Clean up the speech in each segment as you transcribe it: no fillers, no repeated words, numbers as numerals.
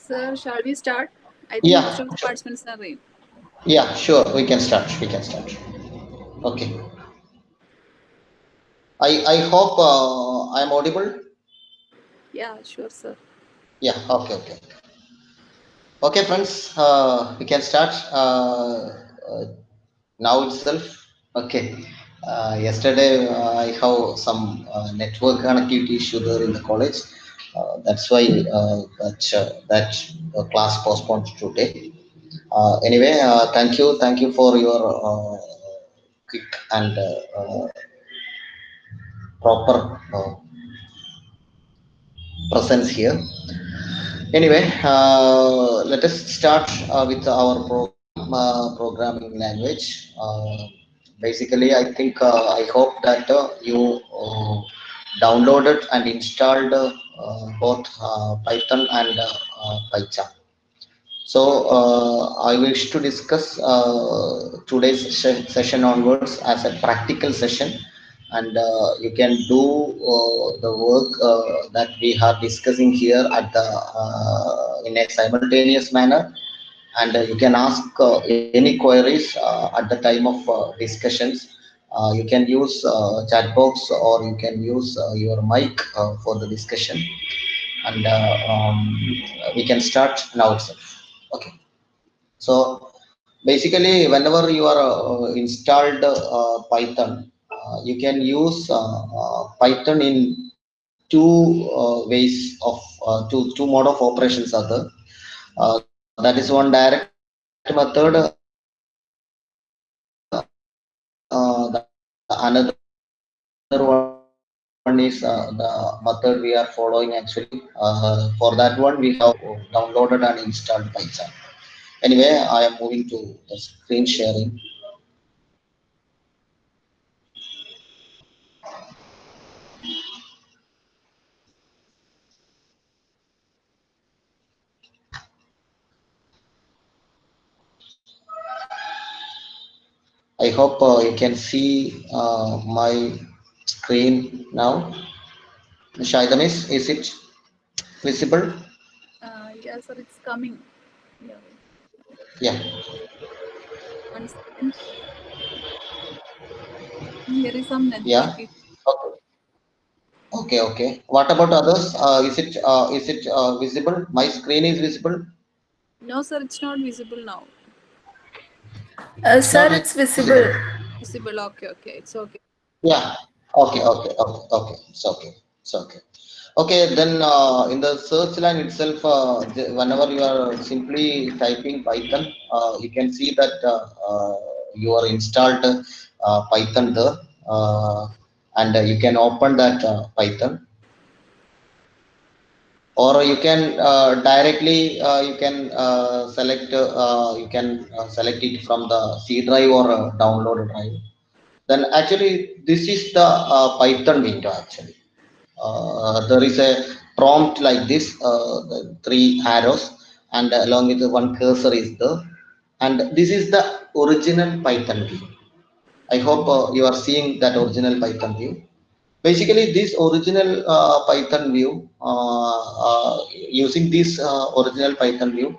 Sir, shall we start? I think most Yeah, of the sure. participants are in. Yeah, sure. We can start. We can start. Okay. I hope I'm audible. Yeah, sure, sir. Yeah. Okay. Okay. Okay, friends. We can start now itself. Okay. Yesterday I have some network connectivity issue there in the college. That's why that class postponed today. Anyway, thank you for your quick and proper presence here. Anyway, let us start with our program, programming language. Basically, I think I hope that you downloaded and installed both Python and PyCharm. So I wish to discuss today's session onwards as a practical session, and you can do the work that we are discussing here at the in a simultaneous manner, and you can ask any queries at the time of discussions. You can use chat box, or you can use your mic for the discussion, and we can start now itself. Okay. So basically, whenever you are installed Python, you can use Python in two ways of two mode of operations are there. That is one direct method. The another one is the method we are following actually. For that one, we have downloaded and installed Python. Anyway, I am moving to the screen sharing. I hope you can see my screen now. Shaidamis, is it visible? Yeah, sir, it's coming. Yeah, Yeah. 1 second. Here is some network Yeah. issue. Okay. Okay. Okay. What about others? Is it visible? My screen is visible. No, sir, it's not visible now. It's Sir, not it's visible. visible. Visible. Okay, okay, it's okay. Yeah. Okay. Okay. Okay. Okay. It's okay. It's okay. Okay. Then in the search line itself, whenever you are simply typing Python, you can see that you are installed Python there, and you can open that Python, or you can directly you can select it from the C drive or download drive. Then actually this is the Python window actually. There is a prompt like this, the three arrows, and along with the one cursor is there, and this is the original Python view. I hope you are seeing that original Python view. Basically, this original Python view, using this original Python view,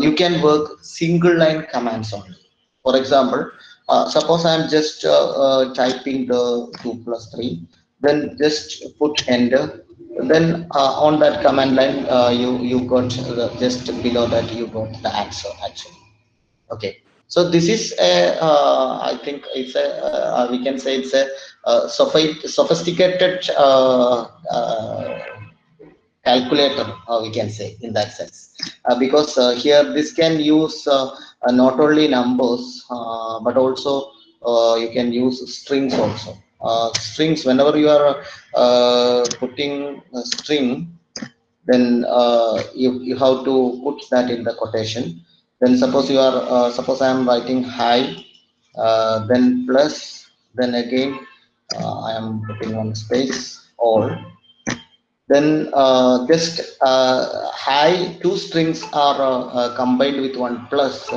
you can work single line commands only. For example, suppose I am just typing the 2 plus 3, then just put enter. Then on that command line, you got just below that you got the answer actually. Okay, so this is a, I think it's a, we can say it's a sophisticated calculator, we can say in that sense, because here this can use not only numbers, but also you can use strings also. Strings, whenever you are putting a string, then you have to put that in the quotation. Then suppose I am writing hi, then plus, then again I am putting one space all. Then just hi, two strings are combined with one plus.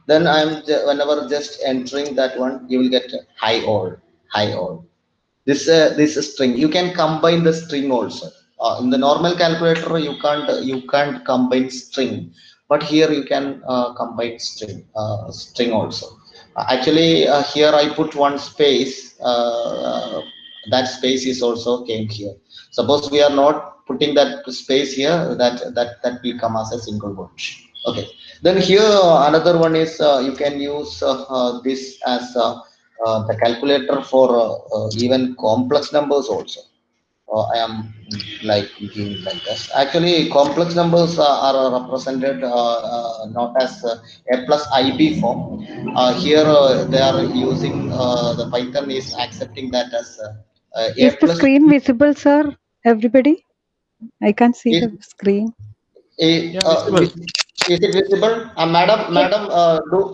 Then whenever just entering that one, you will get hi all, hi all. This string you can combine the string also. In the normal calculator, you can't combine string, but here you can combine string also. Actually, here I put one space. That space is also came here. Suppose we are not putting that space here, that will come as a single word. Okay. Then here another one is you can use this as the calculator for even complex numbers also. I am like giving like this. Actually, complex numbers are represented not as a plus IB form. Here they are using the Python is accepting that as Is a the plus screen visible, sir? Everybody? I can't see is the screen. Yeah, visible. is it visible? Yes. Madam,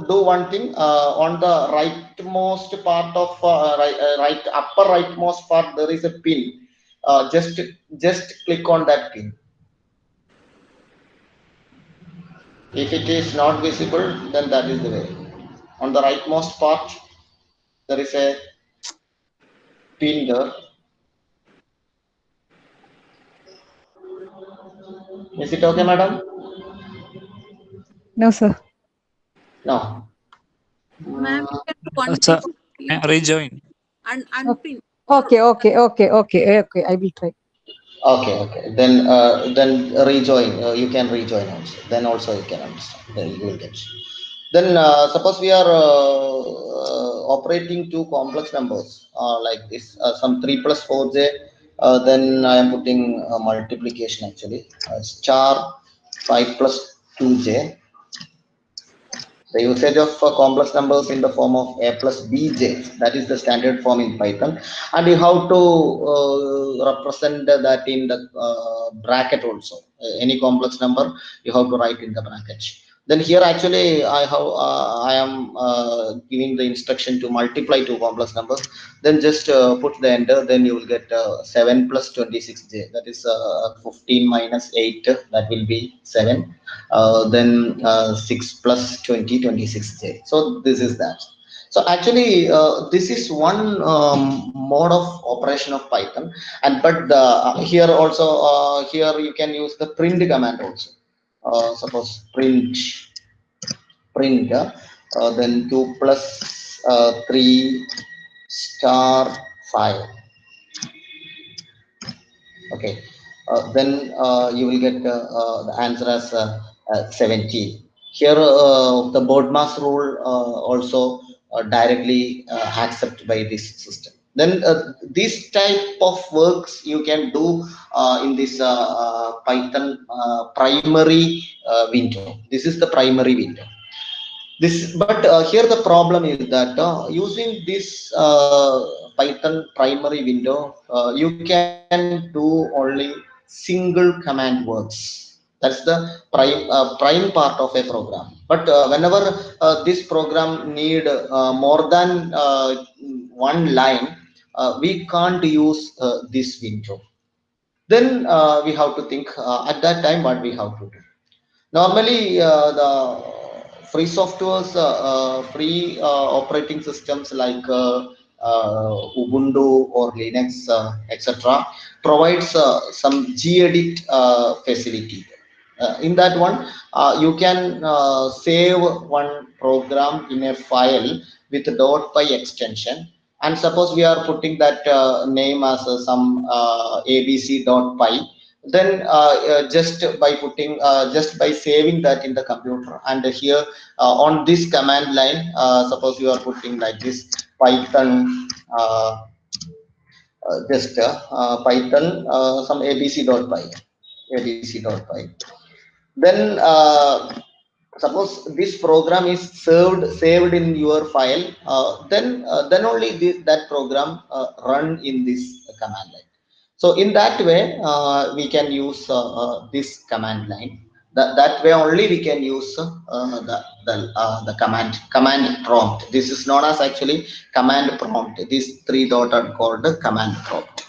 do one thing on the rightmost part of right upper rightmost part there is a pin. Just click on that pin. If it is not visible, then that is the way. On the rightmost part, there is a pin there. Is it okay, madam? No, sir. No. Ma'am, you can do one Sir, thing. rejoin. And unpin. Okay, okay, okay, okay, okay. I will try. Okay. Then rejoin. You can rejoin also. Then also you can understand. Then you will get. Then suppose we are operating two complex numbers like this, some 3 plus 4j. Then I am putting multiplication actually. Star 5 plus 2j. The usage of complex numbers in the form of a plus bj, that is the standard form in Python, and you have to represent that in the bracket also. Any complex number you have to write in the bracket. Then here actually I am giving the instruction to multiply two complex numbers. Then just put the enter. Then you will get 7 plus 26j. That is 15 minus 8. That will be 7. Then 6 plus 20, 26j. So this is that. So actually, this is one mode of operation of Python, and but here also here you can use the print command also. Suppose print then 2 plus 3 star 5. Okay. Then you will get the answer as 17. Here the BODMAS rule also directly accepted by this system. Then this type of works you can do in this Python primary window. This is the primary window. But here the problem is that using this Python primary window, you can do only single command works. That's the prime part of a program. But whenever this program need more than one line, we can't use this window. Then we have to think at that time what we have to do. Normally, the free softwares, free operating systems like Ubuntu or Linux, etc., provides some gedit facility. In that one, you can save one program in a file with .py extension. And suppose we are putting that name as some abc.py, then just by saving that in the computer, and here on this command line, suppose you are putting like this Python just Python some abc.py. Then suppose this program is saved in your file, then only that program run in this command line. So in that way we can use this command line. That way only we can use the command prompt. This is known as actually command prompt. These three dots are called the command prompt.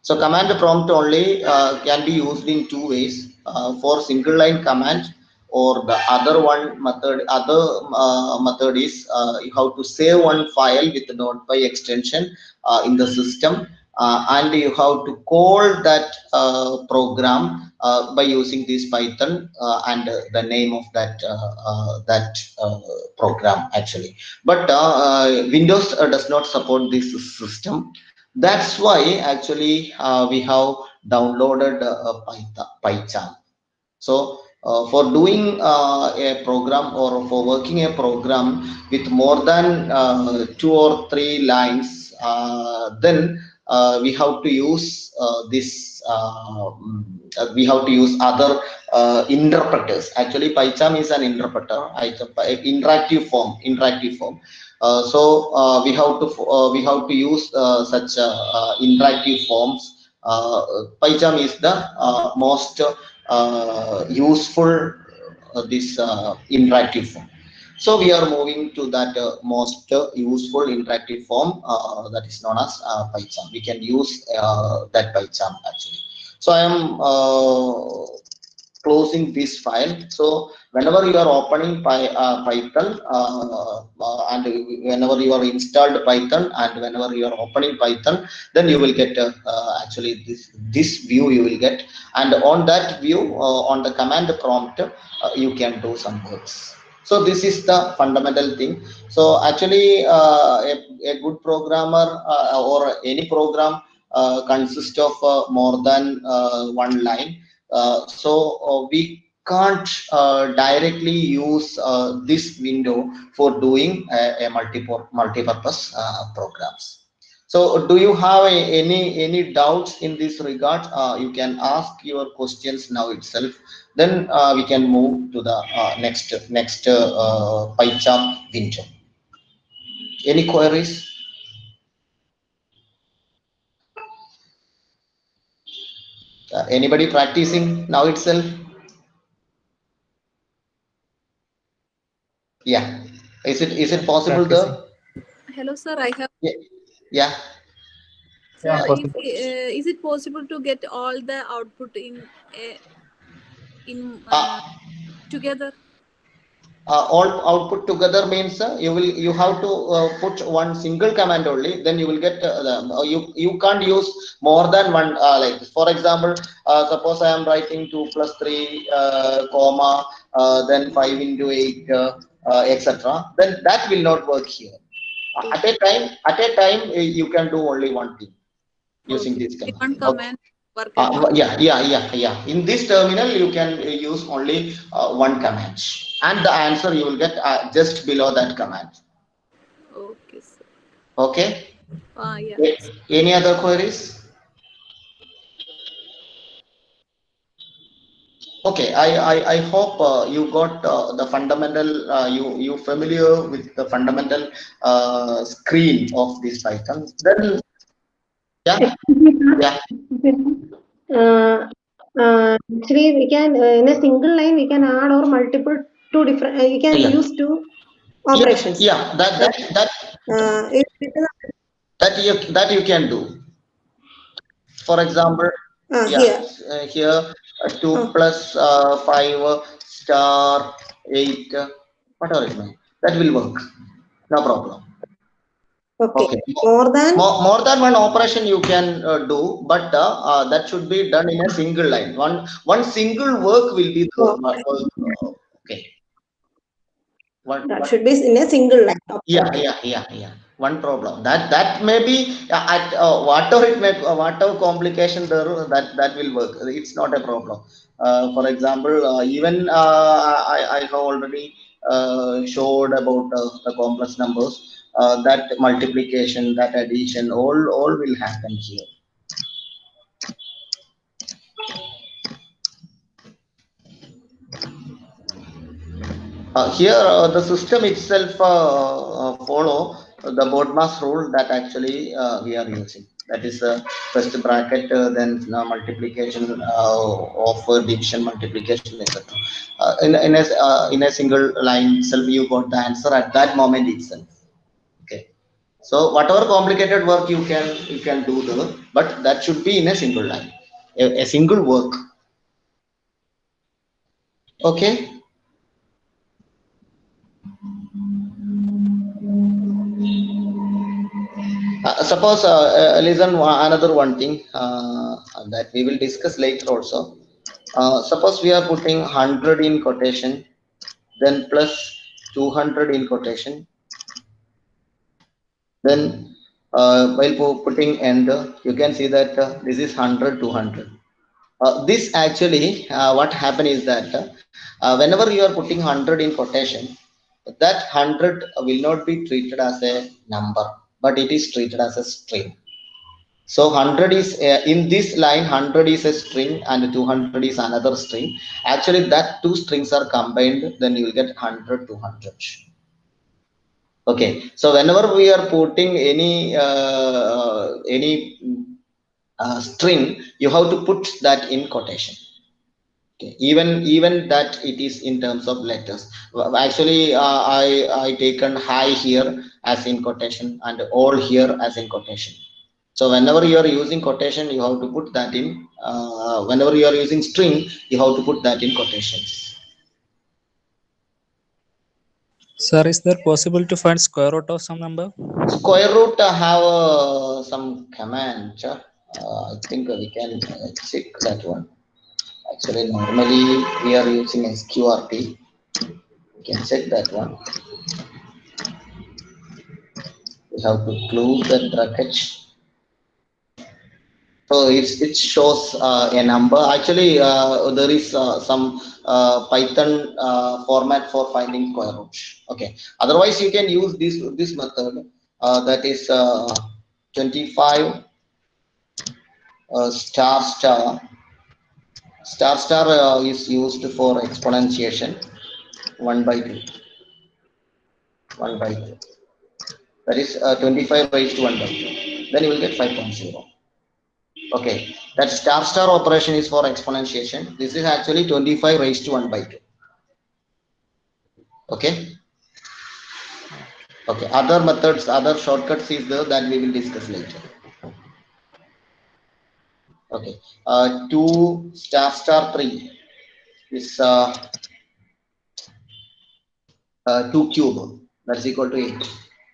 So command prompt only can be used in two ways, for single line command, or the other one method. Other method is you have to save one file with the .py extension in the system, and you have to call that program by using this Python and the name of that program actually. But Windows does not support this system. That's why actually we have downloaded PyCharm. So for doing a program or for working a program with more than 2 or 3 lines, then we have to use we have to use other interpreters. Actually, PyCharm is an interpreter, interactive form. We have to use such interactive forms. PyCharm is the most useful this interactive form. So we are moving to that most useful interactive form that is known as PyCharm. We can use that PyCharm actually. So I am closing this file. So whenever you are opening Python and whenever you are installed Python and whenever you are opening Python, then you will get actually this view you will get, and on that view on the command prompt you can do some works. So this is the fundamental thing. So actually a good programmer or any program consists of more than one line. So we can't directly use this window for doing a multi-purpose programs. So do you have any doubts in this regard? You can ask your questions now itself. Then we can move to the next PyCharm window. Any queries? Anybody practicing now itself? Yeah. Is it possible Practicing. though? Hello, sir. I have. Yeah. Yeah. Sir, Yeah, if possible. is it possible to get all the output in Uh, together? all output together means you have to put one single command only, then you will get you can't use more than one like for example suppose I am writing 2 plus 3 comma then 5 into 8 etc., then that will not work here. At a time you can do only one thing using Okay. this command. One Okay. command work everything. Yeah. In this terminal, you can use only one command, and the answer you will get just below that command. Okay, sir. Okay. Yeah. Any other queries? Okay. I hope you got the fundamental. You familiar with the fundamental screen of this Python. Then yeah, yeah. Actually, we can in a single line we can add or multiple two different. We can Yeah. use two operations. Yeah. It is, That you can do. For example, yeah, here. here 2 Uh, plus 5 star 8 whatever it may, that will work, no problem. okay. Okay, More than more than one operation you can do, but that should be done in a single line. One single work will be the okay. that should be in a single line. Yeah. One problem that may be at whatever it may whatever complication there that will work. It's not a problem. For example, even I have already showed about the complex numbers. That multiplication, that addition, all will happen here. Here the system itself follow the BODMAS rule that actually we are using. That is first bracket, then multiplication of division, multiplication, etc. In a single line itself, you got the answer at that moment itself. Okay. So whatever complicated work you can do there, but that should be in a single line, a single work. Okay. Suppose, listen, another one thing that we will discuss later also. Suppose we are putting 100 in quotation, then plus 200 in quotation, then while putting end, you can see that this is 100, 200. This actually, what happen is that whenever you are putting 100 in quotation, that 100 will not be treated as a number, but it is treated as a string. So 100 is in this line, 100 is a string and 200 is another string. Actually, that two strings are combined, then you will get 100, 200. Okay, so whenever we are putting any string, you have to put that in quotation. Okay. Even that it is in terms of letters. Actually, I taken high here as in quotation and all here as in quotation. So whenever you are using quotation, you have to put that in. Whenever you are using string, you have to put that in quotations. Sir, is there possible to find square root of some number? Square root have some command. I think we can check that one. Actually, normally we are using SQRT. We can check that one. We have to close that bracket. So it shows a number. Actually, there is some Python format for finding square root. Okay. Otherwise, you can use this method. That is 25 star star. Star star is used for exponentiation 1 by 2. 1 by 2. That is 25 raised to 1 by 2. Then you will get 5.0. Okay, that star star operation is for exponentiation. This is actually 25 raised to 1 by 2. Okay. Okay. Other methods, other shortcuts is there that we will discuss later. Okay. 2 star star 3 is 2 cube. That is equal to 8.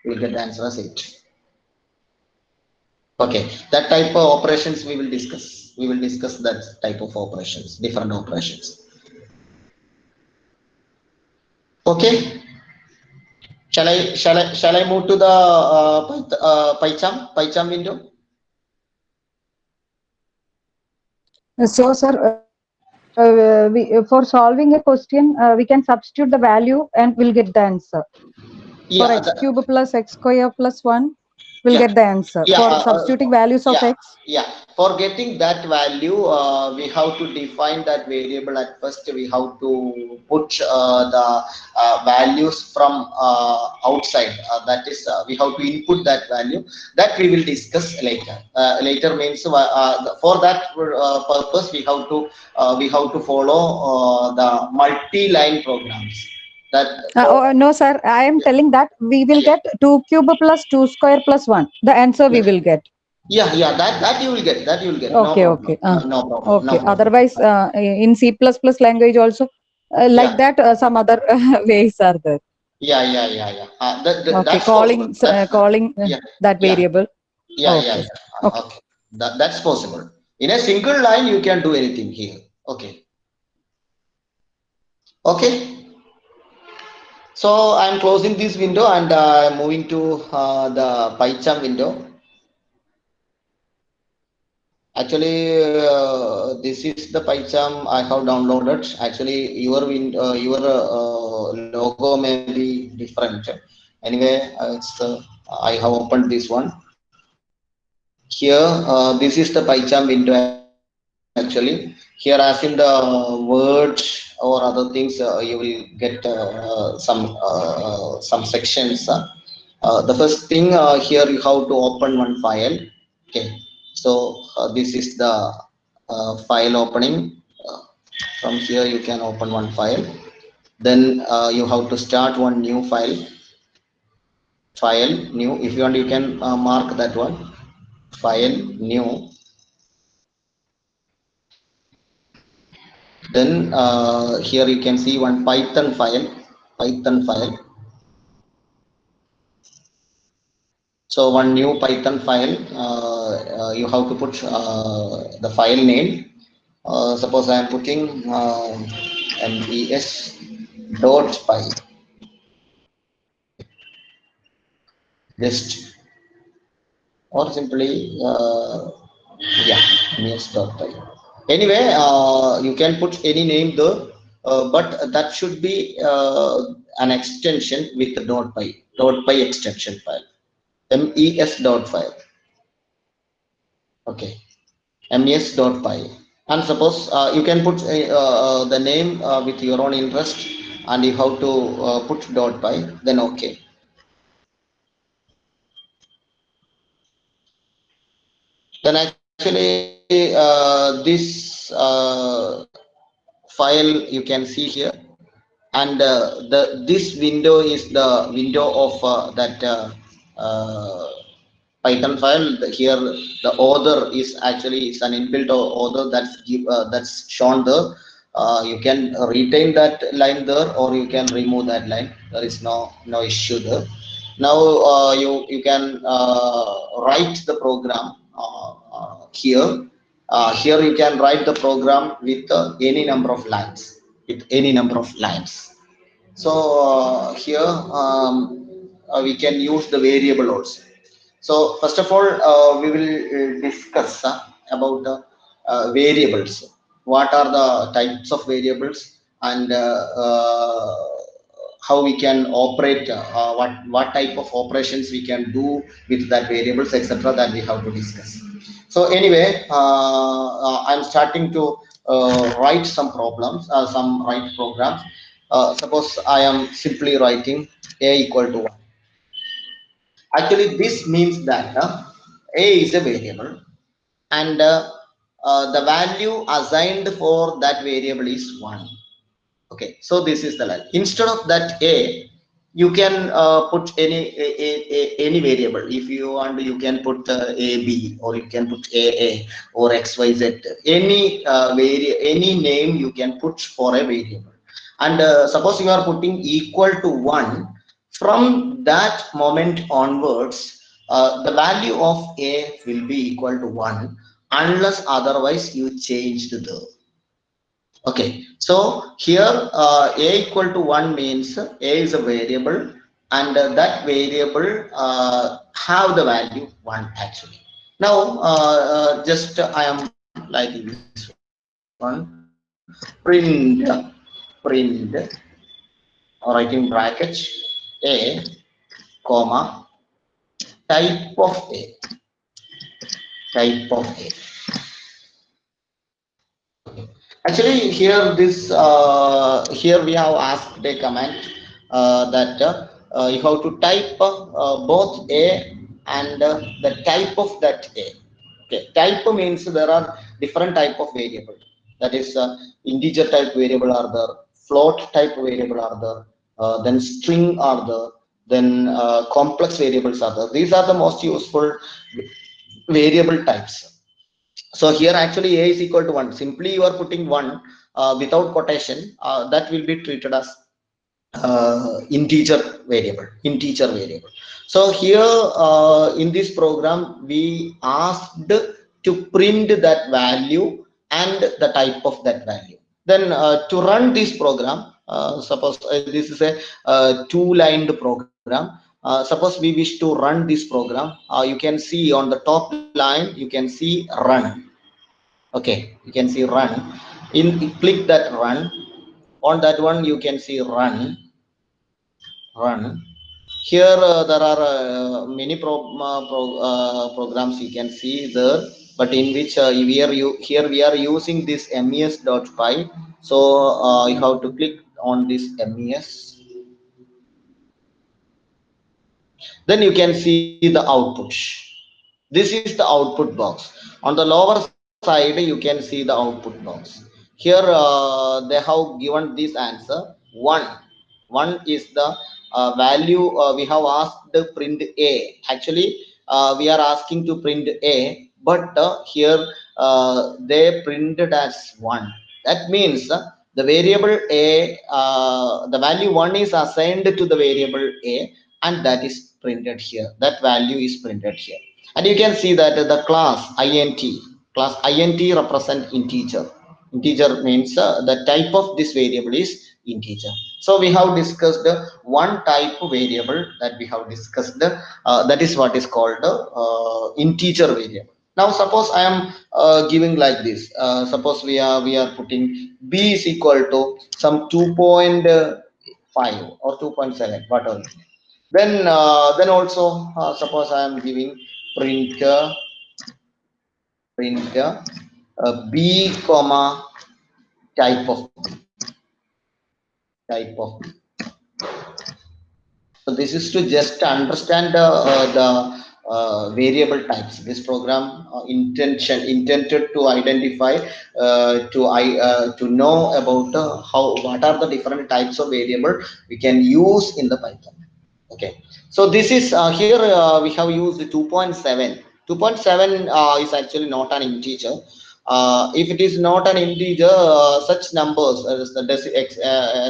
We will get the answer as 8. Okay, that type of operations we will discuss. We will discuss that type of operations, different operations. Okay. Shall I move to the PyCharm window? So, sir, for solving a question, we can substitute the value and we'll get the answer. Yeah, for x cube plus x square plus 1, we'll yeah, get the answer. yeah, For substituting values of yeah, x. yeah. For getting that value, we have to define that variable at first. We have to put the values from outside. That is, we have to input that value. That we will discuss later. Later means for that purpose, we have to follow the multi-line programs. No, sir. I am telling that we will get 2 cube plus 2 square plus 1. The answer we will get. Yeah, that you will get. That you will get. Okay, No okay. problem. No problem. Okay. No problem. Otherwise, in C++ language also, like that, some other ways are there. Yeah. Okay, That's calling possible. calling that variable. Yeah. Okay. Okay. That's possible. In a single line, you can do anything here. Okay. Okay. So I'm closing this window and moving to the PyCharm window. Actually, this is the PyCharm I have downloaded. Actually, your logo may be different. Anyway, I have opened this one. Here, this is the PyCharm window. Actually, here as in the words or other things, you will get some sections. The first thing here you have to open one file. Okay, so this is the file opening. From here you can open one file. Then you have to start one new file. File new. If you want, you can mark that one. File new. Then here you can see one Python file. So one new Python file, you have to put the file name. Suppose I am putting mes.py, just, or simply yeah, mes.py. Anyway, you can put any name there, but that should be an extension with the .py extension file, mes.file. Okay, mes.py. And suppose you can put the name with your own interest, and you have to put .py, then okay. Then actually this file you can see here, and this window is the window of that Python file. Here the author is actually, it's an inbuilt author that's shown there. You can retain that line there, or you can remove that line. There is no issue there. Now you can write the program here. Here you can write the program with any number of lines. So here we can use the variable also. So first of all, we will discuss about the variables. What are the types of variables, and how we can operate, what type of operations we can do with that variables, etc. That we have to discuss. So anyway, I'm starting to write some programs. Suppose I am simply writing a equal to 1. Actually, this means that a is a variable, and the value assigned for that variable is 1. Okay, so this is the line. Instead of that a, you can put any variable. If you want, you can put a b, or you can put a or xyz. Any name you can put for a variable. And suppose you are putting equal to 1, from that moment onwards, the value of a will be equal to 1, unless otherwise you changed the. Okay, so here a equal to 1 means a is a variable, and that variable have the value 1 actually. Now just I am liking this one, print or writing brackets a comma type of a. Actually, here here we have asked a comment that you have to type both a and the type of that a. Okay, type means there are different type of variable. That is integer type variable are there, float type variable are there, then string are there, then complex variables are there. These are the most useful variable types. So here actually a is equal to 1. Simply you are putting 1 without quotation. That will be treated as integer variable. So here in this program we asked to print that value and the type of that value. Then to run this program, suppose this is a two-lined program. Suppose we wish to run this program, you can see on the top line, you can see run. Okay, you can see run. Click that run. On that one you can see run. Here there are many programs you can see there, but in which we are using this mes.py. So you have to click on this mes. Then you can see the output. This is the output box. On the lower side you can see the output box. Here they have given this answer 1 is the value. We have asked the print a. Actually we are asking to print a, but here they printed as 1. That means the variable a, the value 1 is assigned to the variable a, and that is printed here. That value is printed here. And you can see that the class int represent integer. Integer means the type of this variable is integer. So we have discussed one type of variable that we have discussed. That is what is called integer variable. Now suppose I am giving like this. Suppose we are putting b is equal to some 2.5 or 2.7, whatever. Then also suppose I am giving print b comma type of So this is to just understand the variable types. This program intended to identify to know about what are the different types of variable we can use in the Python. Okay, so this is here we have used 2.7. 2.7 is actually not an integer. If it is not an integer, such numbers,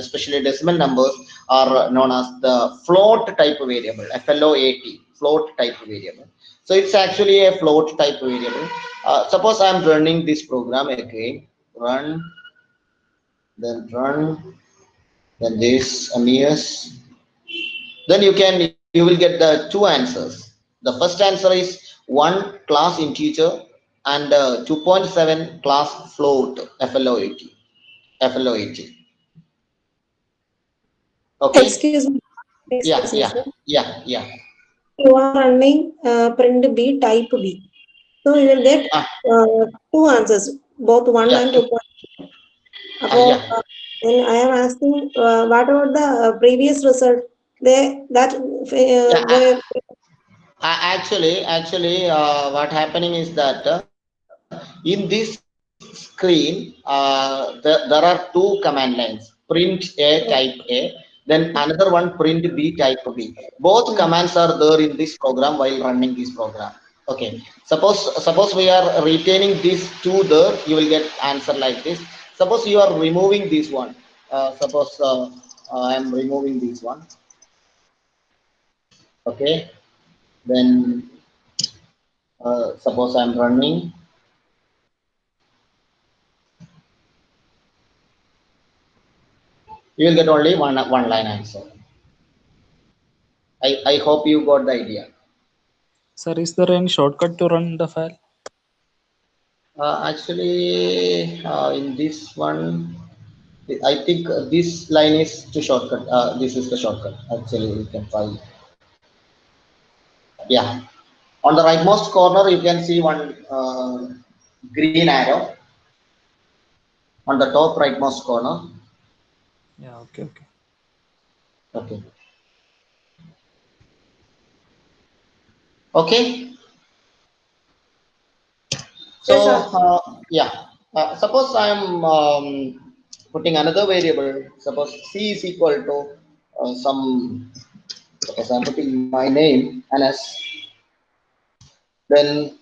especially decimal numbers, are known as the float type variable, FLOAT, float type variable. So it's actually a float type variable. Suppose I am running this program again, run, then this MES. Then you will get the two answers. The first answer is 1 class integer and 2.7 class float, FLOAT. Okay. Excuse me. Excuse me, sir. Yeah. You are running print B type B. So you will get two answers, both 1 and 2. Then I am asking, what about the previous result? Actually, what happening is that in this screen, there are two command lines: print A type A, then another one print B type B. Both commands are there in this program while running this program. Okay, suppose we are retaining these two there, you will get answer like this. Suppose you are removing this one. Suppose I am removing this one. Okay, then suppose I am running. You will get only one line answer. I hope you got the idea. Sir, is there any shortcut to run the file? Actually, in this one, I think this line is to shortcut. This is the shortcut. Actually, you can try. Yeah. On the rightmost corner, you can see one green arrow. On the top rightmost corner. Yeah, okay. Okay. So suppose I am putting another variable. Suppose C is equal to some. Suppose I am putting my name as then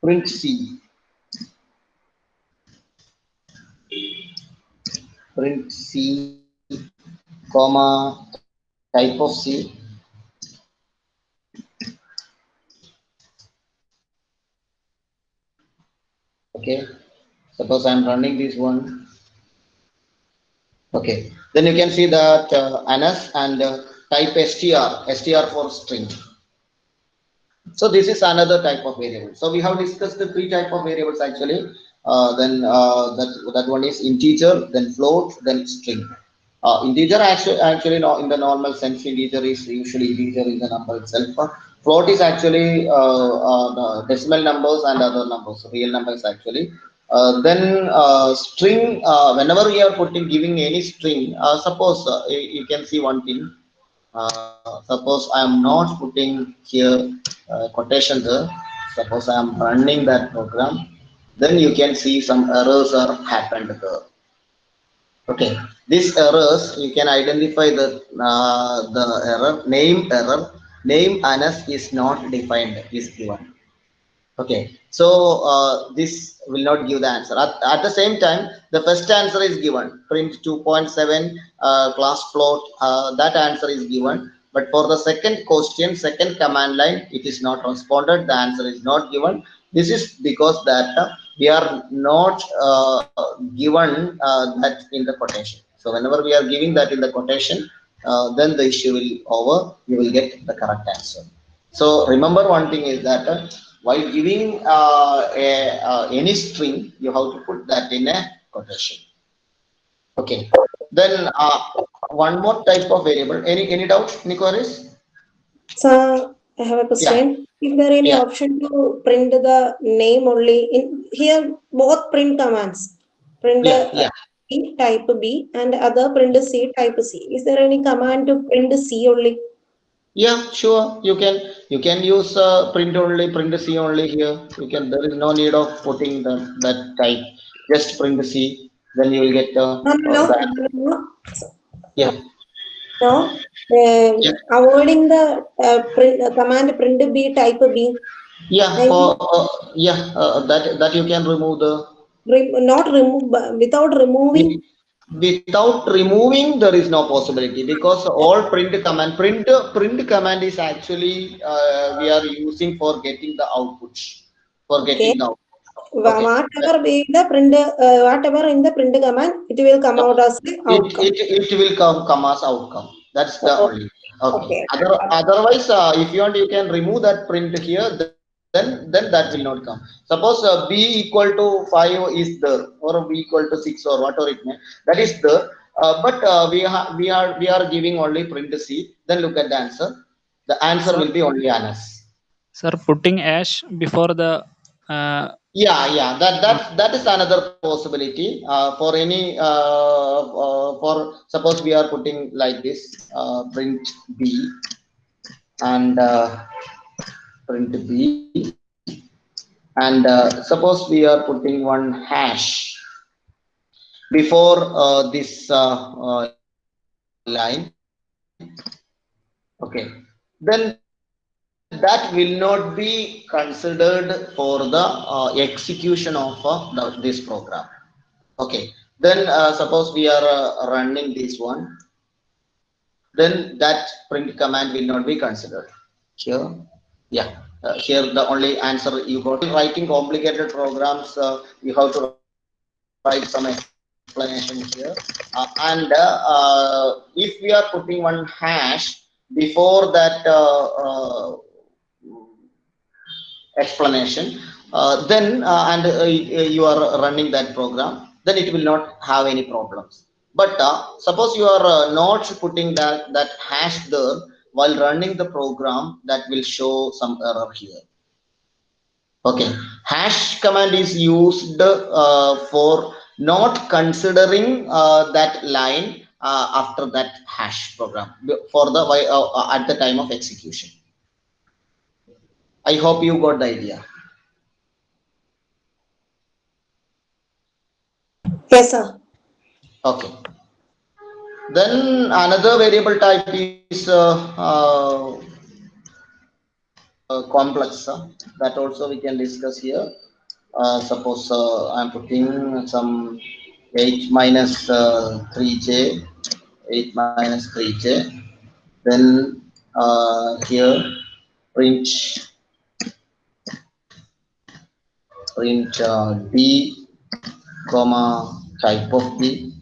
print C. Print C, comma type of C. Okay, suppose I am running this one. Okay, then you can see that NS and type str for string. So this is another type of variable. So we have discussed the three type of variables actually. That one is integer, then float, then string. Integer actually no, in the normal sense, integer is usually integer in the number itself. Float is actually the decimal numbers and other numbers, real numbers actually. Then string, whenever you are giving any string, suppose you can see one thing. Suppose I am not putting here quotation there. Suppose I am running that program, then you can see some errors are happened there. Okay, these errors you can identify the error name ANS is not defined is given. Okay, so this will not give the answer. At the same time, the first answer is given, print 2.7 class float, that answer is given, But for the second question, second command line, it is not responded. The answer is not given. This is because that we are not given that in the quotation. So whenever we are giving that in the quotation, then the issue will over. You will get the correct answer. So remember one thing is that while giving any string, you have to put that in a quotation. Okay. Then one more type of variable. Any doubt, Nicoris? So I have a Yeah. question. Is there any Yeah. option to print the name only? In here, both print commands. Print Yeah. Yeah. C type B and other print C type C. Is there any command to print C only? Yeah. Sure. You can use print only, print C only here. You can. There is no need of putting that type. Just print C. Then you will get No, no, the no, no. yeah. No. Yeah. Avoiding the command print B type B. Yeah. I For that you can remove the not remove without removing. without removing. There is no possibility because all print command is actually we are using for getting the output, for Okay. getting the output. Okay. Whatever be the print, whatever in the print command, it will come out as the outcome. It will come as outcome. That's the Oh, only. Okay. okay. Otherwise, if you want, you can remove that print here. Then that will not come. Suppose b equal to 5 is there, or b equal to 6, or whatever it may. That is there. But we are giving only print c. Then look at the answer. The answer Sir, will be only Anas. sir, putting ash before the Yeah. That is another possibility. For any for suppose we are putting like this, print b and print b, and suppose we are putting one hash before this line. Okay, then that will not be considered for the execution of this program. Okay, then suppose we are running this one, then that print command will not be considered here. Yeah, here the only answer you got. Writing complicated programs, you have to write some explanation here. And if we are putting one hash before that explanation, then and you are running that program, then it will not have any problems. But suppose you are not putting that hash there while running the program, that will show some error here. Okay, hash command is used for not considering that line after that hash program for the at the time of execution. I hope you got the idea. Yes, sir. Okay. Then another variable type is complex. That also we can discuss here. Suppose I'm putting some 8 minus 3j, 8 minus 3j. Then here print d comma type of d.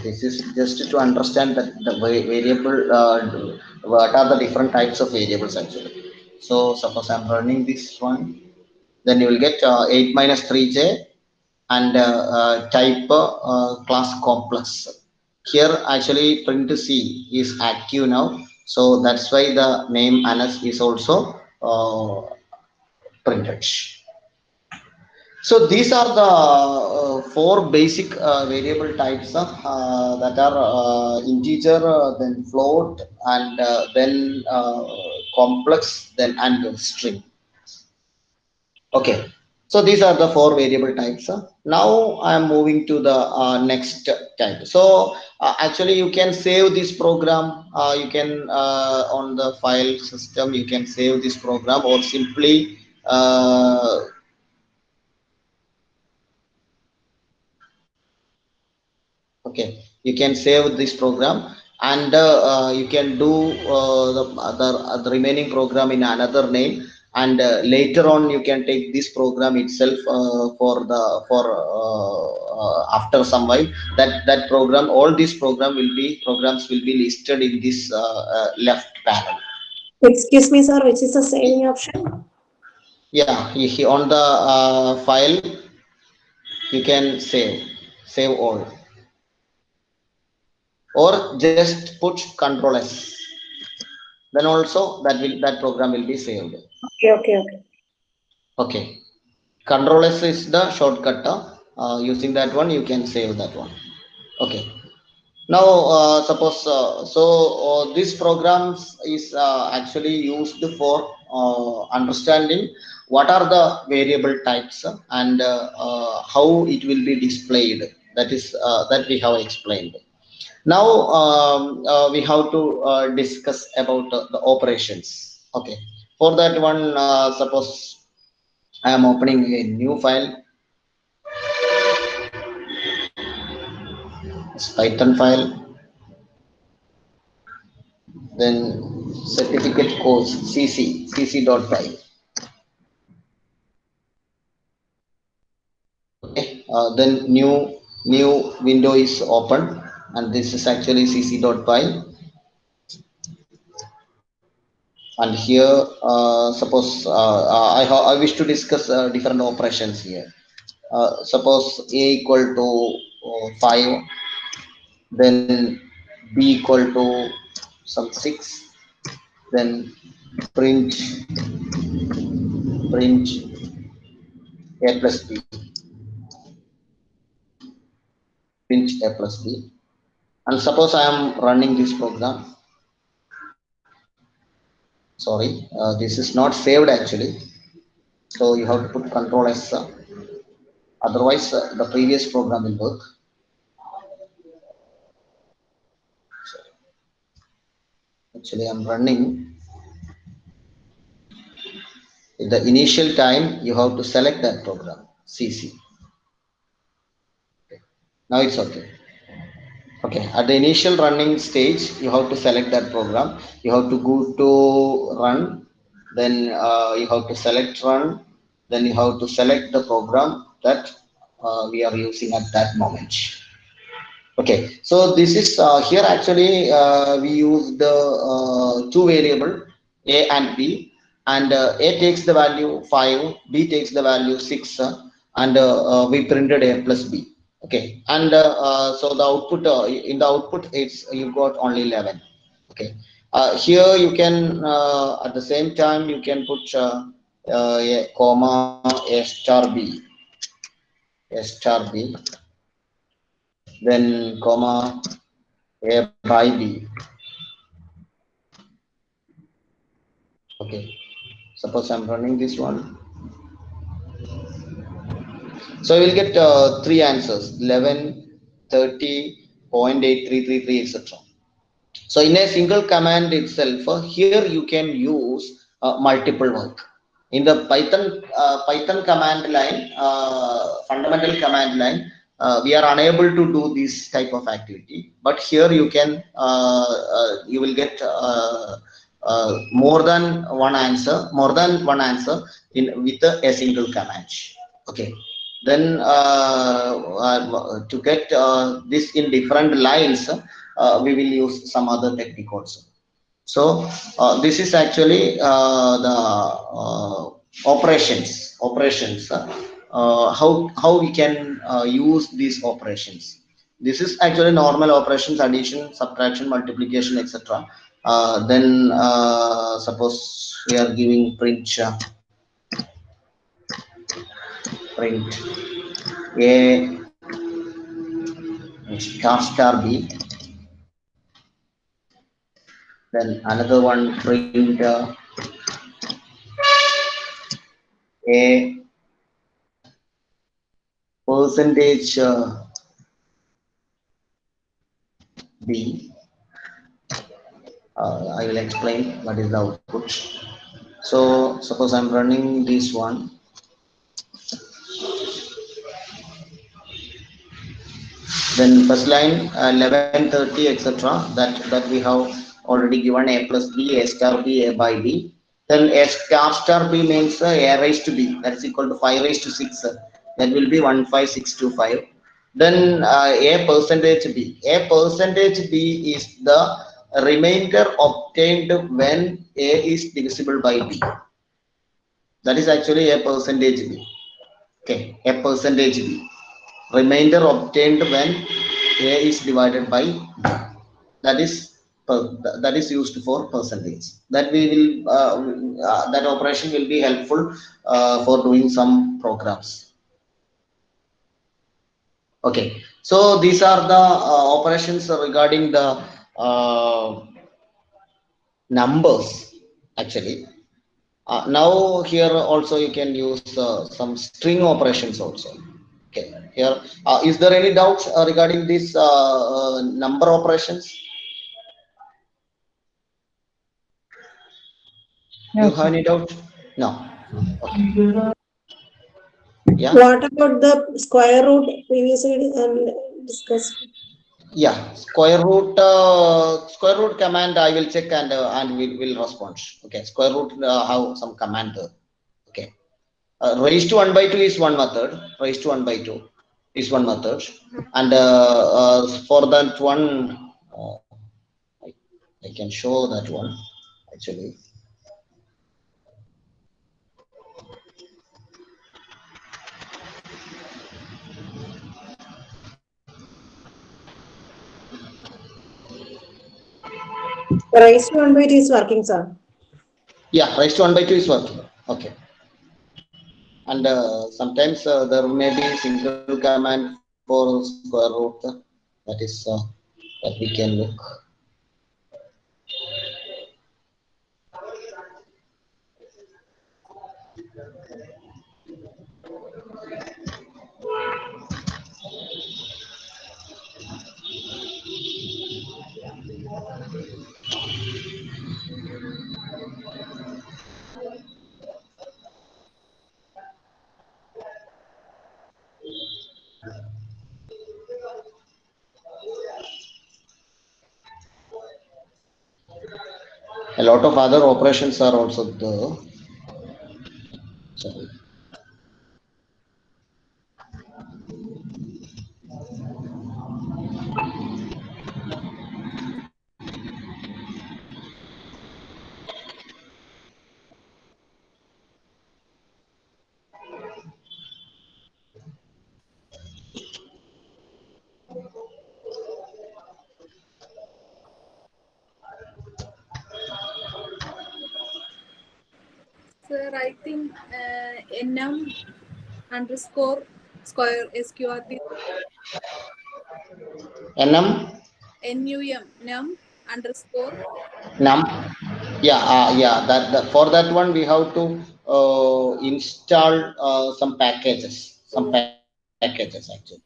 This is just to understand that the variable, what are the different types of variables actually. So suppose I'm running this one, then you will get 8 minus 3j and type class complex. Here actually print C is active now, so that's why the name Anas is also printed. So these are the four basic variable types that are integer, then float, and then complex, then and string. Okay, so these are the four variable types. Now I am moving to the next type. So actually you can save this program. You can on the file system you can save this program, or simply okay, you can save this program. and you can do the remaining program in another name, and later on you can take this program itself after some while, that program, all these programs will be listed in this left panel. Excuse me, sir, which is the saving option? Yeah, on the file you can save all, or just put Control S, then also that program will be saved. Okay. Okay, Control S is the shortcut. Using that one you can save that one. Okay, now suppose this programs is actually used for understanding what are the variable types and how it will be displayed, that is that we have explained. Now we have to discuss about the operations. Okay, for that one, suppose I am opening a new file, it's Python file, then certificate course cc.py. Okay, then new window is open, and this is actually cc.py. And here suppose I wish to discuss different operations here. Suppose a equal to 5, then b equal to some 6, then print a plus b, print a plus b. And suppose I am running this program. Sorry, this is not saved actually, so you have to put Control S, otherwise the previous program will work. Actually I'm running. In the initial time you have to select that program cc. Okay. Now it's okay. Okay, at the initial running stage you have to select that program, you have to go to run, then you have to select run, then you have to select the program that we are using at that moment. Okay, so this is here actually we use the two variable a and b, and a takes the value 5, b takes the value 6, and we printed a plus b. Okay, and so the output in the output it's you got only 11. Okay, here you can at the same time you can put a comma a star b, then comma a by b. Okay, suppose I'm running this one, so we'll get three answers: 11, 30, 0.8333, etc. So in a single command itself, here you can use multiple work. In the Python command line, fundamental command line, we are unable to do this type of activity. But here you can, you will get more than one answer in with a single command. Okay. Then to get this in different lines, we will use some other technique also. So this is actually the operations. How we can use these operations. This is actually normal operations: addition, subtraction, multiplication, etc. Then suppose we are giving print a star b, then another one print a percentage b. I will explain what is the output. So suppose I'm running this one. Then first line 1130 etc. That we have already given a plus b, a star b, a by b. Then a star b means a raised to b, that's equal to 5 raised to 6. That will be 15625. Then a percentage b. A percentage b is the remainder obtained when a is divisible by b. That is actually a percentage b. Okay, a percentage b. Remainder obtained when a is divided by b. That is that is used for percentage. That we will that operation will be helpful for doing some programs. Okay, so these are the operations regarding the numbers actually. Now here also you can use some string operations also. Okay, here is there any doubts regarding these number operations? No, You have sir. any doubt? No. Okay. Yeah. What about the square root previously discussed? Yeah. Square root command I will check and we will respond. Okay. Square root have some command. Okay. Raised to 1 by 2 is one method. Raised to 1 by 2 is one method, and for that one, I can show that one actually. Raised to 1 by 2 is working, sir. Yeah, raised to 1 by 2 is working. Okay. And sometimes there may be single command for square root. That is that we can look. A lot of other operations are also there. Sorry. Sir, I think num underscore square sqrt num num underscore num. Yeah, yeah. For that one we have to install some packages, packages actually.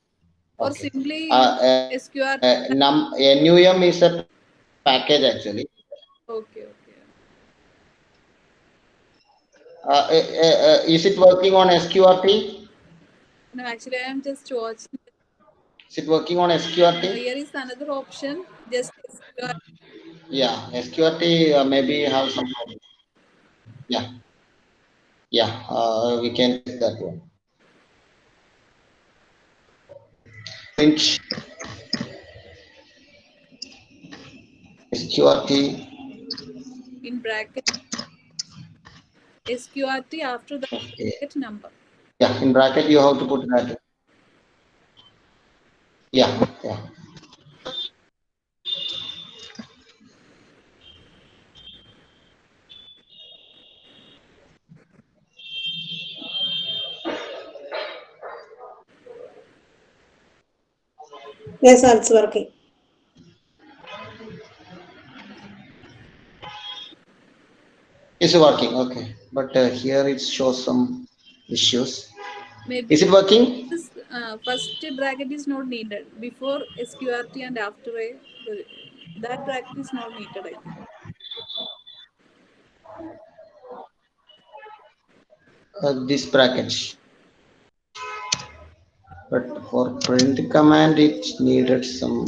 or Okay. simply sqrt. NUM is a package actually. Okay, okay. Is it working on SQRT? No, actually, I am just watching. Is it working on SQRT? Here is another option. Just sqrt. Yeah, SQRT maybe have some problem. Yeah, yeah, we can check that one. Print SQRT. In bracket sqrt after the Okay. bracket number. Yeah, in bracket you have to put that. Yeah, yeah. Yes, sir, it's working. It's working. Okay, but here it shows some issues. Maybe Is it working? this first bracket is not needed before sqrt and after a that bracket is not needed. I think. This bracket. But for print command, it needed some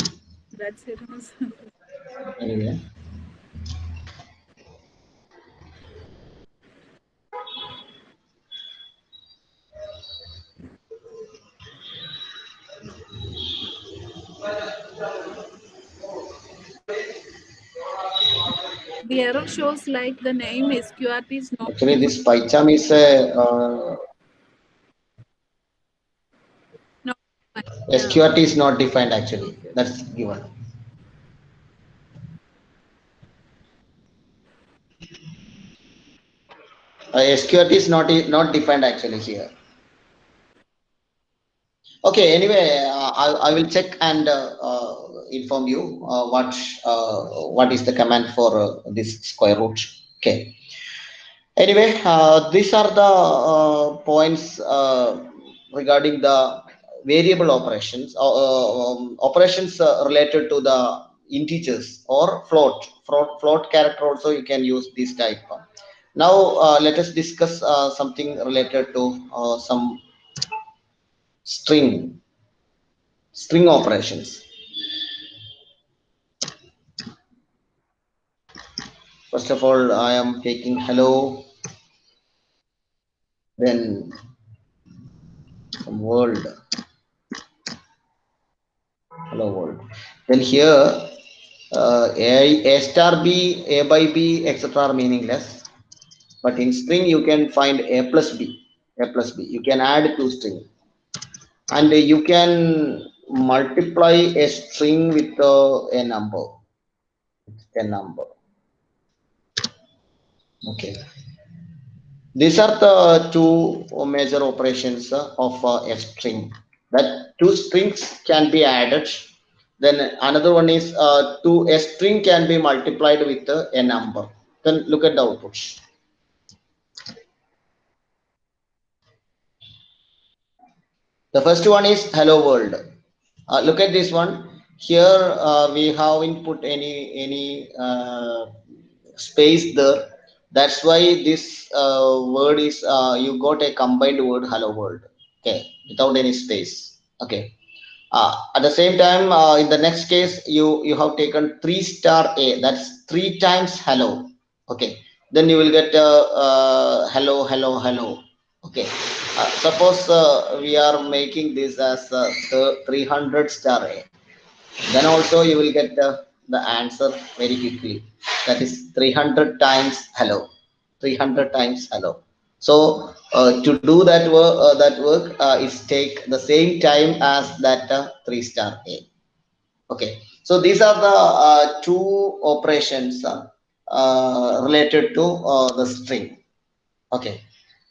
That's it. anyway. The error shows like the name SQRT is not Actually, defined. this PyCharm is a Not defined. Yeah. SQRT is not defined actually. That's given. SQRT is not defined actually here. Okay. Anyway, I will check and inform you what is the command for this square root. Okay. Anyway, these are the points regarding the variable operations, operations related to the integers or float character. Also, you can use this type. Now, let us discuss something related to some string operations. First of all, I am taking hello, then some world, hello world. Then here a star b, a by b, etc. are meaningless. But in string you can find a plus b, a plus b. You can add to string, and you can multiply a string with a number. A number. Okay. These are the two major operations of a string. That two strings can be added. Then another one is a string can be multiplied with a number. Then look at the outputs. The first one is hello world. Look at this one. Here we haven't put any space there. That's why this word is you got a combined word hello world. Okay, without any space. Okay. At the same time, in the next case, you have taken 3 star a. That's 3 times hello. Okay. Then you will get hello, hello, hello. Okay. Suppose we are making this as 300 star a. Then also you will get the answer very quickly. That is 300 times hello. 300 times hello. So to do that work is take the same time as that 3 star a. Okay. So these are the two operations related to the string. Okay.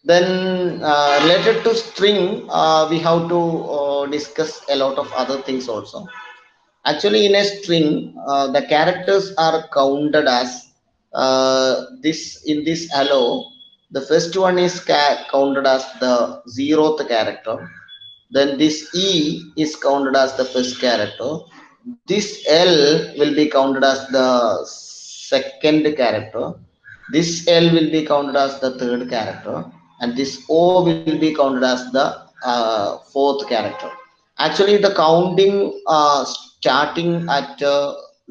Then related to string, we have to discuss a lot of other things also. Actually, in a string, the characters are counted as this in this hello. The first one is counted as the 0th character. Then this E is counted as the first character. This L will be counted as the second character. This L will be counted as the third character, and this O will be counted as the fourth character. Actually, the counting starting at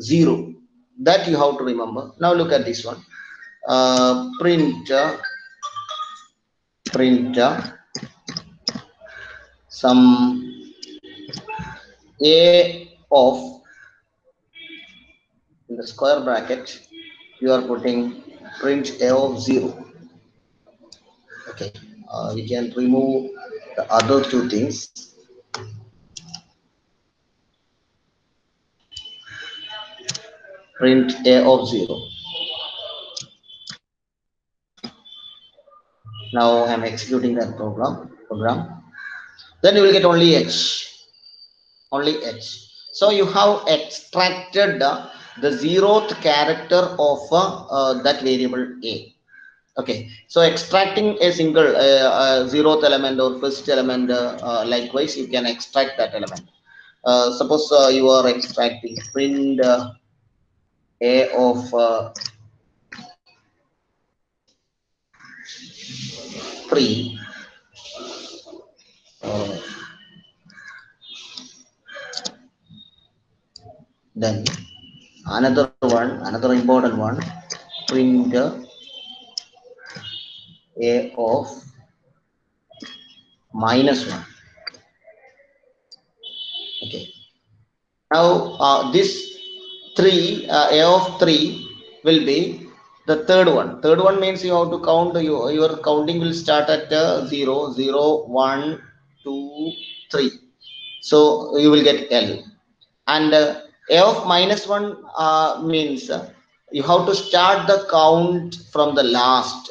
0, that you have to remember. Now look at this one. Print some a of, in the square bracket you are putting print a of 0. Okay, we can remove the other two things. Print a of 0. Now I'm executing that program. Then you will get only h. So you have extracted the 0th character of that variable a. Okay, so extracting a single 0th element or first element, likewise you can extract that element. Suppose you are extracting print a of 3. Then another important one, print a of -1. Okay. Now this three a of 3 will be the third one. Third one means you have to count, your counting will start at 0, 0, 1, 2, 3. So you will get L. And a of -1 means you have to start the count from the last.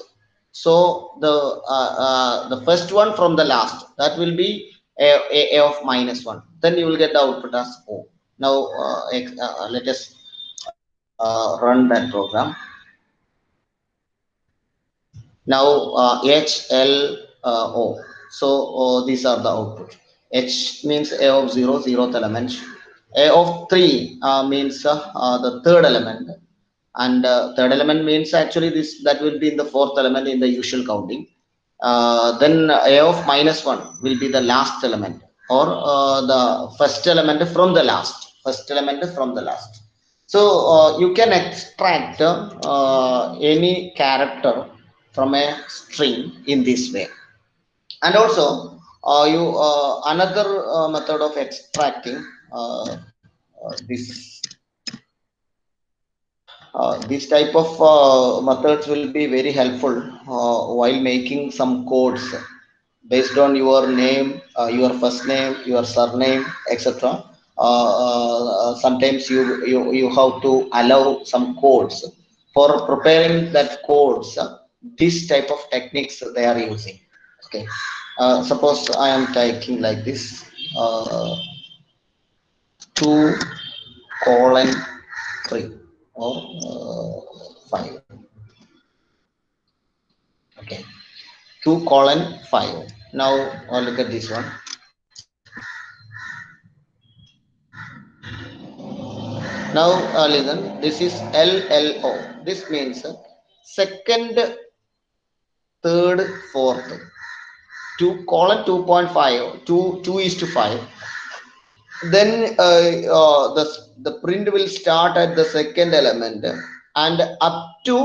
So the first one from the last, that will be a of -1. Then you will get the output as O. Now let us run that program. Now H L O. So these are the output. H means a of 0, 0th element. A of 3 means the third element, and third element means actually this, that will be in the fourth element in the usual counting. Then a of -1 will be the last element, or the first element from the last. So you can extract any character from a string in this way. And also you another method of extracting this type of methods will be very helpful while making some codes based on your name, your first name, your surname, etc. Sometimes you have to allow some codes for preparing that codes. This type of techniques they are using. Okay, suppose I am typing like this, 2:3 or 5. Okay, 2:5. Now look at this one. Now listen, this is LLO. This means second, third, fourth. 2:2.5, 2 is to 5. Then the print will start at the second element and up to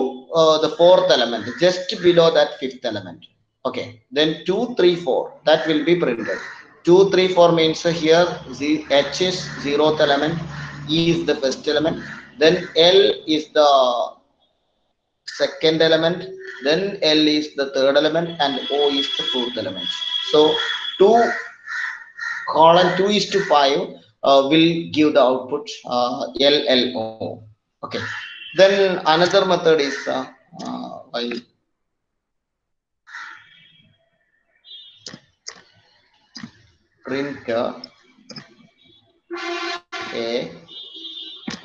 the fourth element, just below that fifth element. Okay, then 2, 3, 4, that will be printed. 2, 3, 4 means here H is 0th element, E is the first element, then L is the second element, then L is the third element, and O is the fourth element. So 2:2 is to 5 will give the output LLO. Okay. Then another method is while print a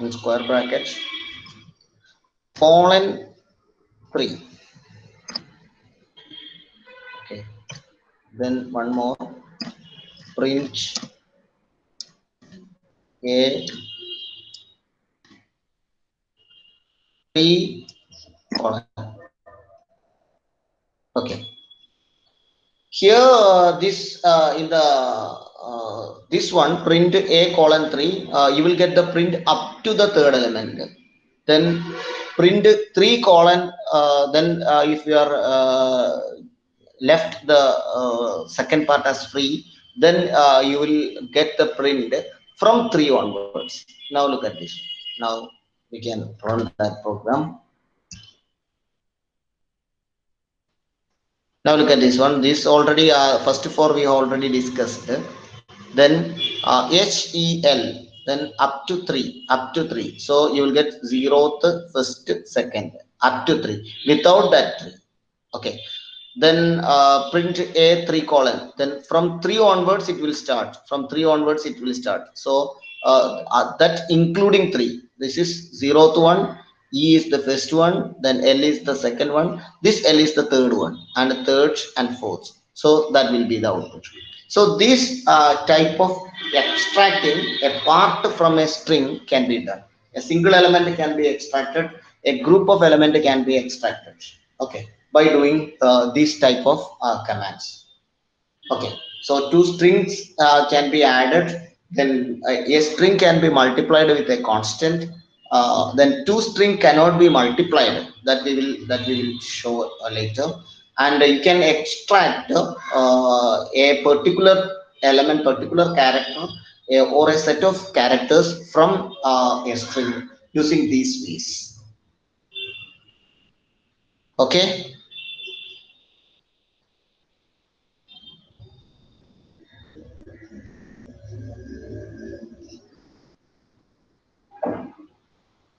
in square brackets colon 3. Okay. Then one more, print a 3 colon. Okay. Here this in the this one, print A:3, you will get the print up to the third element. Then print 3 colon, then if you are left the second part as free, then you will get the print from 3 onwards. Now look at this. Now we can run that program. Now look at this one. This already first 4 we already discussed. Then HEL, then up to 3. So you will get 0th, first, second, up to 3. Without that 3. Okay. Then print a 3 colon. Then from 3 onwards it will start. So that including 3. This is 0th one. E is the first one, then L is the second one, this L is the third one, and third and fourth. So that will be the output. So this type of extracting a part from a string can be done. A single element can be extracted, a group of element can be extracted. Okay, by doing this type of commands. Okay, so two strings can be added then a string can be multiplied with a constant. Then two string cannot be multiplied. That we will show later. And you can extract a particular element, particular character, or a set of characters from a string using these ways. Okay.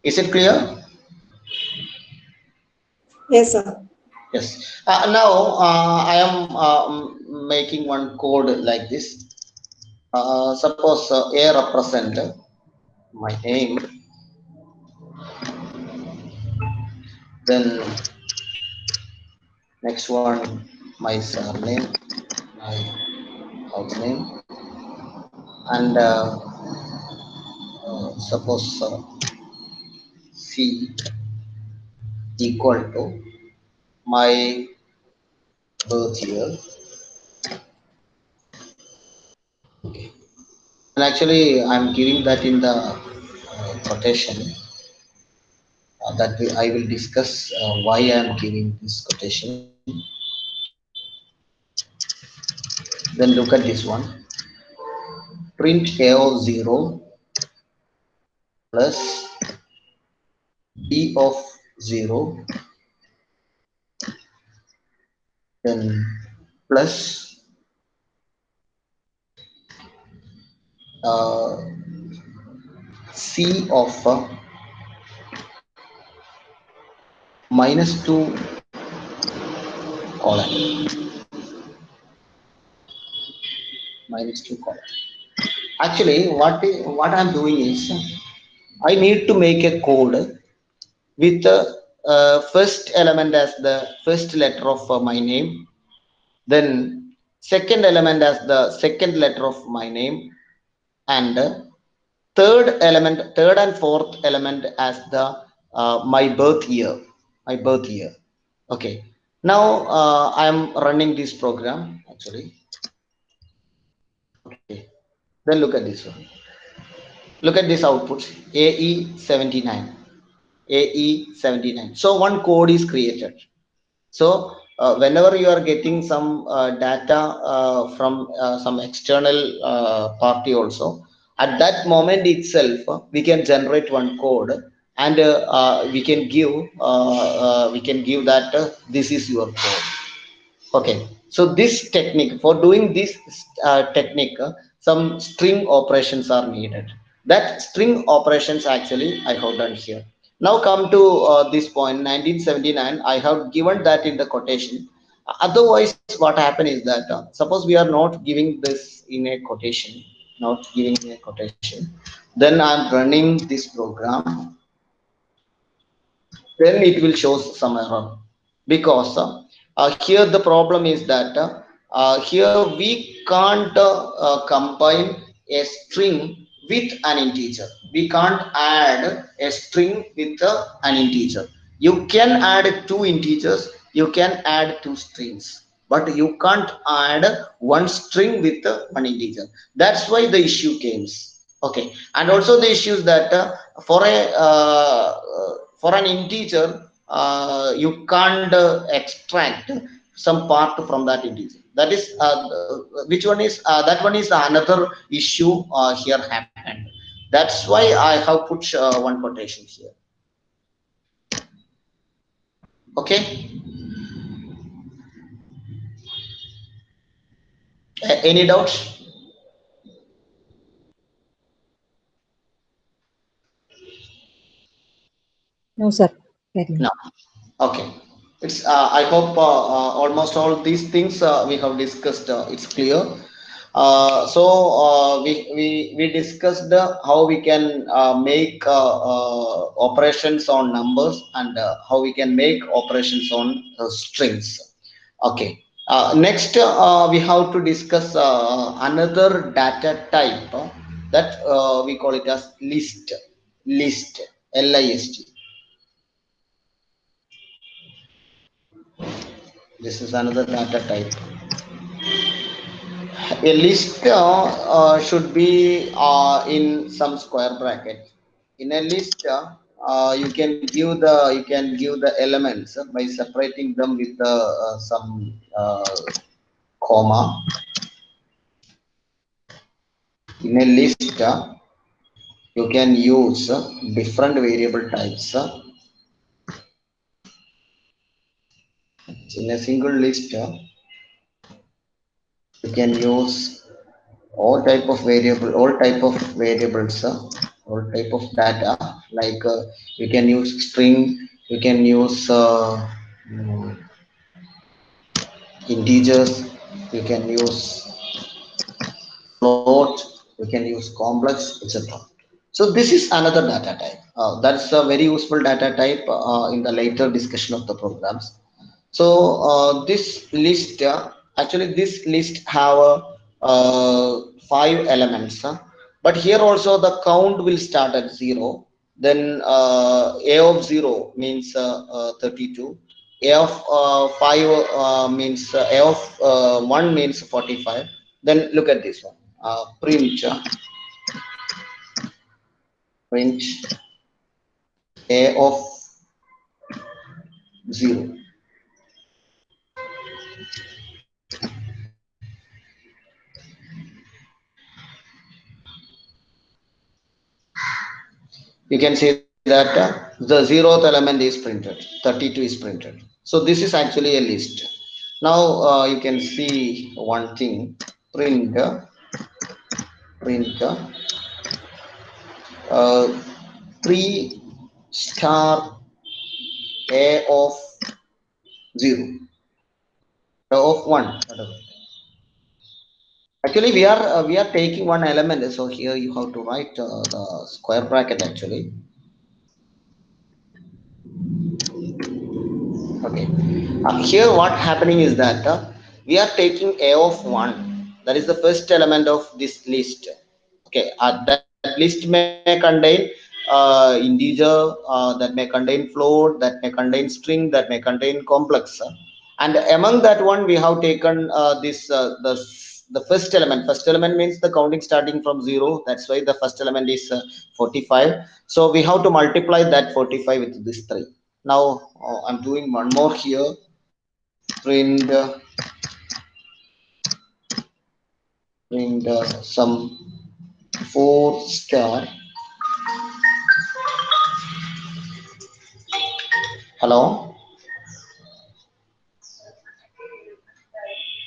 Is it clear? Yes, sir. Yes. Now I am making one code like this. Suppose A represent my name, then next one my surname, my house name, and suppose C equal to my birth year. Okay. And actually, I'm giving that in the quotation. I will discuss why I am giving this quotation. Then look at this one. Print AO0 plus B of 0, then plus uh, C of minus 2 colon, minus 2 colon. Actually, what I'm doing is I need to make a code with the first element as the first letter of my name, then second element as the second letter of my name, and third and fourth element as the my birth year, Okay. Now I am running this program actually. Okay. Then look at this one. Look at this output AE79. AE79. So one code is created. So whenever you are getting some data from some external party also, at that moment itself, we can generate one code, and we can give that this is your code. Okay, so this technique, for doing this technique, some string operations are needed. That string operations actually I have done here. Now come to this point, 1979. I have given that in the quotation. Otherwise, what happened is that suppose we are not giving this in a quotation, not giving a quotation, then I'm running this program, then it will show some error, because here the problem is that here we can't combine a string with an integer. We can't add a string with an integer. You can add two integers, you can add two strings, but you can't add one string with one integer. That's why the issue comes. Okay. And also the issue is that for an integer, you can't extract some part from that integer. That is which one is that one is another issue here happened. That's why I have put one quotation here. Okay. Any doubts? No, sir. Carry on. No. Okay. It's I hope almost all these things we have discussed. It's clear. We discussed how we can make operations on numbers, and how we can make operations on strings. Okay. Next, we have to discuss another data type that we call it as list. List. LIST. This is another data type. A list should be in some square bracket. In a list, you can give the elements by separating them with some comma. In a list, you can use different variable types. In a single list, you can use all type of variables, all type of data. Like you can use string, you can use mm, integers, you can use float, you can use complex, etc. So this is another data type. That's a very useful data type in the later discussion of the programs. So this list, actually this list have 5 elements, but here also the count will start at 0. Then a of 0 means 32. A of 5 means a of 1 means 45. Then look at this one. Print a of 0. You can see that the 0th element is printed, 32 is printed. So this is actually a list. Now you can see one thing. Print 3 star a of 0, a of 1. Actually we are taking one element, so here you have to write the square bracket actually. Okay, here what happening is that we are taking a of 1, that is the first element of this list. Okay, that list may contain integer, that may contain float, that may contain string, that may contain complex, and among that one we have taken the first element means the counting starting from 0, that's why the first element is 45. So we have to multiply that 45 with this 3. Now I'm doing one more here. Print some 4 star. Hello.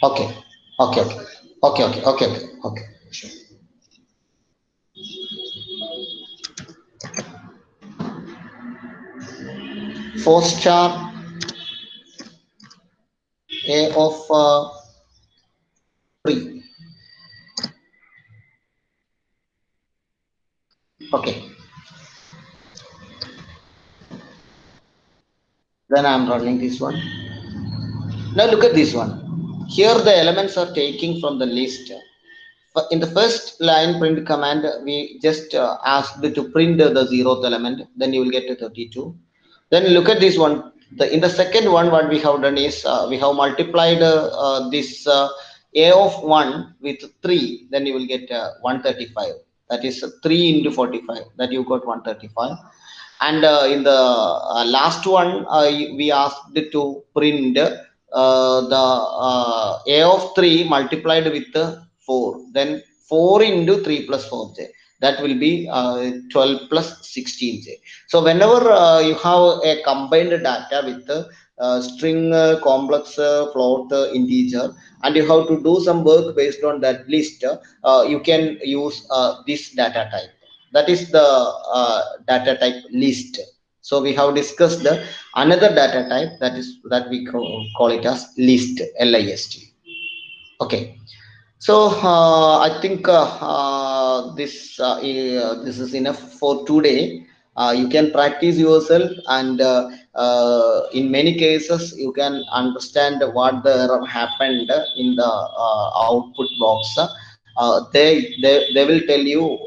Okay. Okay. Sure. 4 star a of 3. Okay. Then I'm running this one. Now look at this one. Here the elements are taking from the list. In the first line print command, we just asked to print the 0th element. Then you will get to 32. Then look at this one. In the second one, what we have done is we have multiplied this a of 1 with 3. Then you will get 135. That is 3 into 45. That you got 135. And in the last one, we asked to print the a of 3 multiplied with 4. Then 4 into 3 plus 4j. That will be 12 plus 16j. So whenever you have a combined data with string, complex, float, integer, and you have to do some work based on that list, you can use this data type. That is the data type list. So we have discussed the another data type, that we call it as list, list. Okay. So I think this is enough for today. You can practice yourself, and in many cases you can understand what the error happened in the output box. They will tell you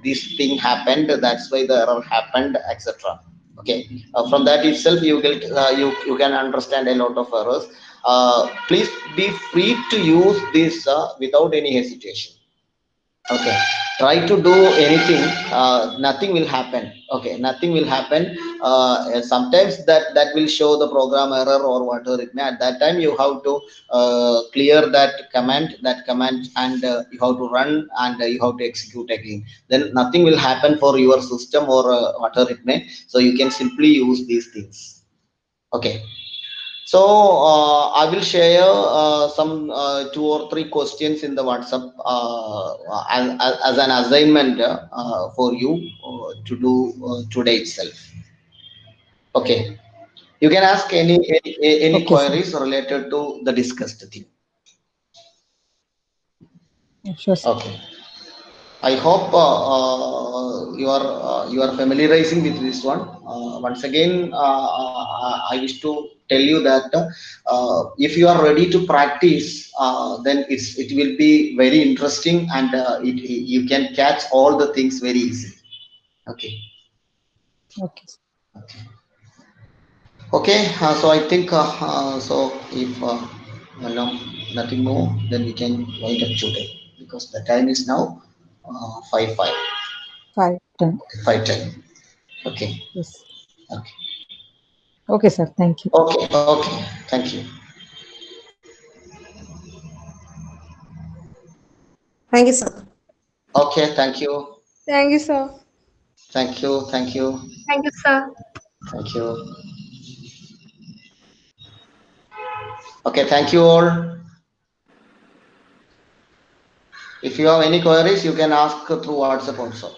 this thing happened, that's why the error happened, etc. Okay, from that itself you will you can understand a lot of errors. Please be free to use this without any hesitation. Okay, try to do anything, nothing will happen. Okay, nothing will happen. Sometimes that will show the program error or whatever it may. At that time you have to clear that command, and you have to run, and you have to execute again. Then nothing will happen for your system or whatever it may. So you can simply use these things. Okay. So I will share some 2 or 3 questions in the WhatsApp as an assignment for you to do today itself. Okay, you can ask any Okay, sir. queries related to the discussed thing. Yeah, sure, sir. Okay, I hope you are familiarizing with this one. Once again, I wish to tell you that if you are ready to practice, then it will be very interesting, and you can catch all the things very easily. Okay. Okay, sir. Okay. So I think so. If no, nothing more, then we can wind up today, because the time is now 5:05. 5:10. 5:10. Okay. Yes. Okay. Okay, sir. Thank you. Okay. Okay. Thank you. Thank you, sir. Okay. Thank you. Thank you, sir. Thank you. Thank you. Thank you, sir. Thank you. Okay. Thank you all. If you have any queries, you can ask through WhatsApp also.